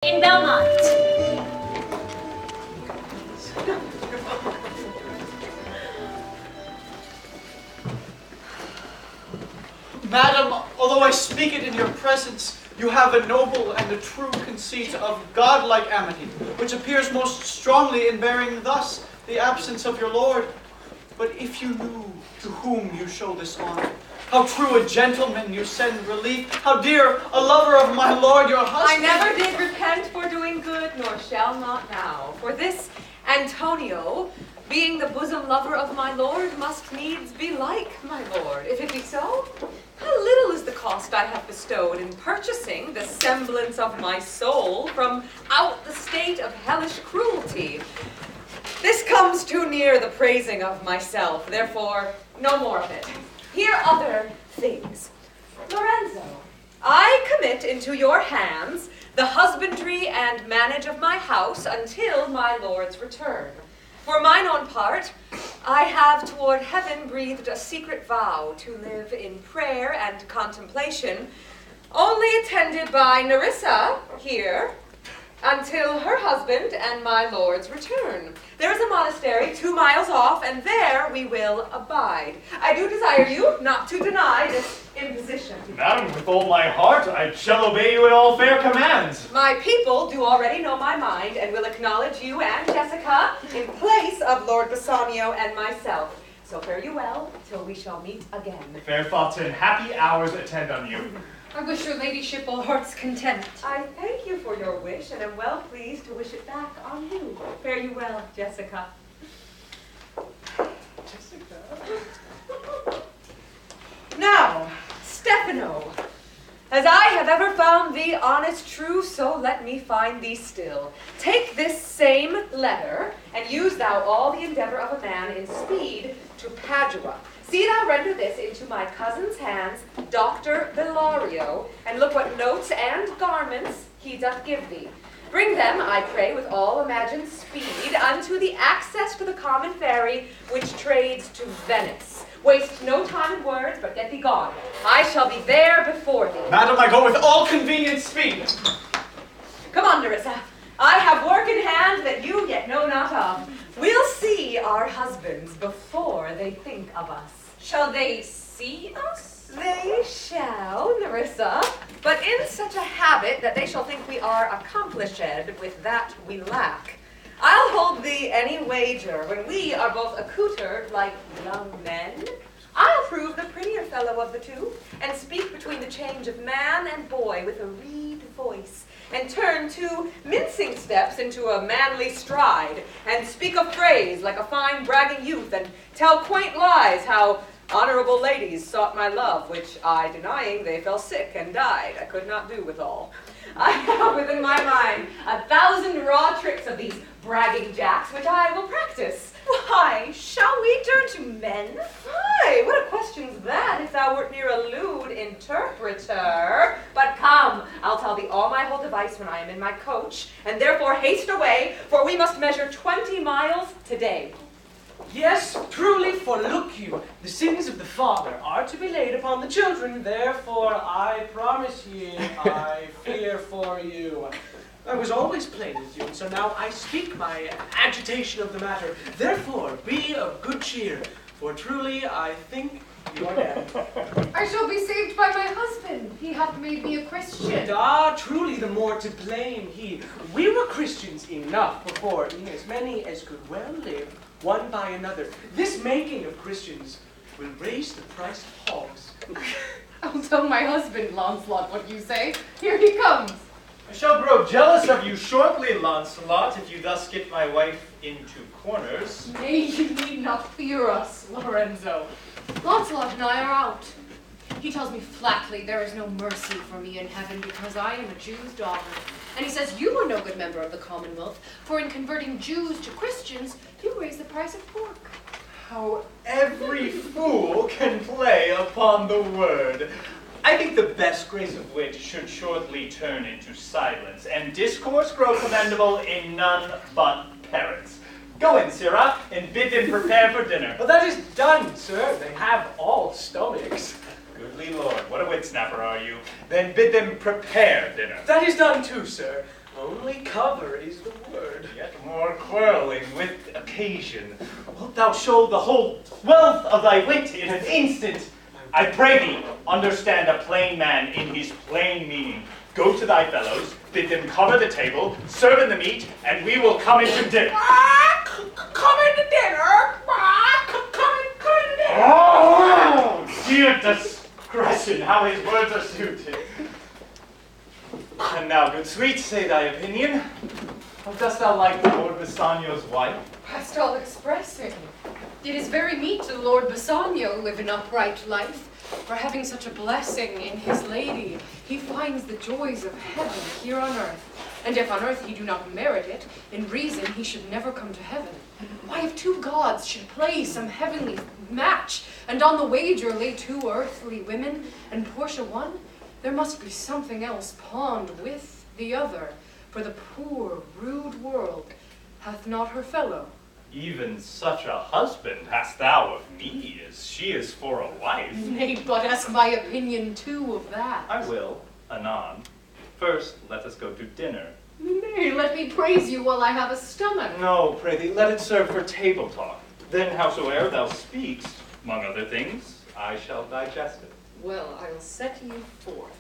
in Belmont. Madam, although I speak it in your presence, you have a noble and a true conceit of godlike amity, which appears most strongly in bearing thus the absence of your lord. But if you knew to whom you show this honor, how true a gentleman you send relief, how dear a lover of my lord your husband. I never did repent for doing good, nor shall not now. For this Antonio, being the bosom lover of my lord, must needs be like my lord. If it be so, how little is the cost I have bestowed in purchasing the semblance of my soul from out the state of hellish cruelty. This comes too near the praising of myself, therefore no more of it. Here other things. Lorenzo, I commit into your hands the husbandry and manage of my house until my lord's return. For mine own part, I have toward heaven breathed a secret vow to live in prayer and contemplation, only attended by Nerissa here, until her husband and my lord's return. There is a monastery 2 miles off, and there we will abide. I do desire you not to deny this imposition. Madam, with all my heart, I shall obey you in all fair commands. My people do already know my mind, and will acknowledge you and Jessica in place of Lord Bassanio and myself. So fare you well, till we shall meet again. Fair thoughts and happy hours attend on you. I wish your ladyship all heart's content. I thank you for your wish, and am well pleased to wish it back on you. Fare you well, Jessica. Now, Stefano, as I have ever found thee honest, true, so let me find thee still. Take this same letter, and use thou all the endeavor of a man in speed to Padua. See thou render this into my cousin's hands, Dr. Bellario, and look what notes and garments he doth give thee. Bring them, I pray, with all imagined speed, unto the access to the common ferry, which trades to Venice. Waste no time in words, but get thee gone. I shall be there before thee. Madam, I go with all convenient speed. Come on, Nerissa. I have work in hand that you yet know not of. We'll see our husbands before they think of us. Shall they see us? They shall, Nerissa, but in such a habit that they shall think we are accomplished with that we lack. I'll hold thee any wager when we are both accoutered like young men. I'll prove the prettier fellow of the two, and speak between the change of man and boy with a reed voice, and turn 2 mincing steps into a manly stride, and speak a phrase like a fine bragging youth, and tell quaint lies how honorable ladies sought my love, which I, denying, they fell sick and died. I could not do withal. I have within my mind 1,000 raw tricks of these bragging jacks, which I will practice. Why, shall we turn to men? Why, what a question's that, if thou wert near a lewd interpreter. But come, I'll tell thee all my whole device when I am in my coach, and therefore haste away, for we must measure 20 miles today. Yes, truly, for look you, the sins of the father are to be laid upon the children. Therefore, I promise ye, I fear for you. I was always plain with you, and so now I speak my agitation of the matter. Therefore, be of good cheer, for truly I think you are dead. I shall be saved by my husband. He hath made me a Christian. Ah, truly the more to blame he. We were Christians enough before, as many as could well live, one by another. This making of Christians will raise the price of hogs. I'll tell my husband, Lancelot, what you say. Here he comes. I shall grow jealous of you shortly, Lancelot, if you thus get my wife into corners. Nay, you need not fear us, Lorenzo. Lancelot and I are out. He tells me flatly there is no mercy for me in heaven because I am a Jew's daughter. And he says you are no good member of the Commonwealth, for in converting Jews to Christians, you raise the price of pork. How every fool can play upon the word. I think the best grace of wit should shortly turn into silence, and discourse grow commendable in none but parents. Go in, Sirrah, and bid them prepare for dinner. But that is done, sir. They have all stomachs. Goodly Lord, what a wit snapper are you. Then bid them prepare dinner. That is done too, sir. Only cover is the word. Yet more quarreling with occasion. Wilt thou show the whole wealth of thy wit in an instant? I pray thee, understand a plain man in his plain meaning. Go to thy fellows, bid them cover the table, serve in the meat, and we will come into dinner. Come into dinner! Come into dinner! Oh, dear discretion, how his words are suited. And now, good sweet, say thy opinion. How dost thou like Lord Bassanio's wife? Past all expressing. It is very meet to Lord Bassanio live an upright life, for having such a blessing in his lady, he finds the joys of heaven here on earth. And if on earth he do not merit it, in reason he should never come to heaven. Why, if two gods should play some heavenly match, and on the wager lay two earthly women, and Portia one, there must be something else pawned with the other, for the poor, rude world hath not her fellow. Even such a husband hast thou of me, as she is for a wife. Nay, but ask my opinion too of that. I will, anon. First, let us go to dinner. Nay, let me praise you while I have a stomach. No, pray thee, let it serve for table talk. Then howsoe'er thou speakst, among other things, I shall digest it. Well, I'll set you forth.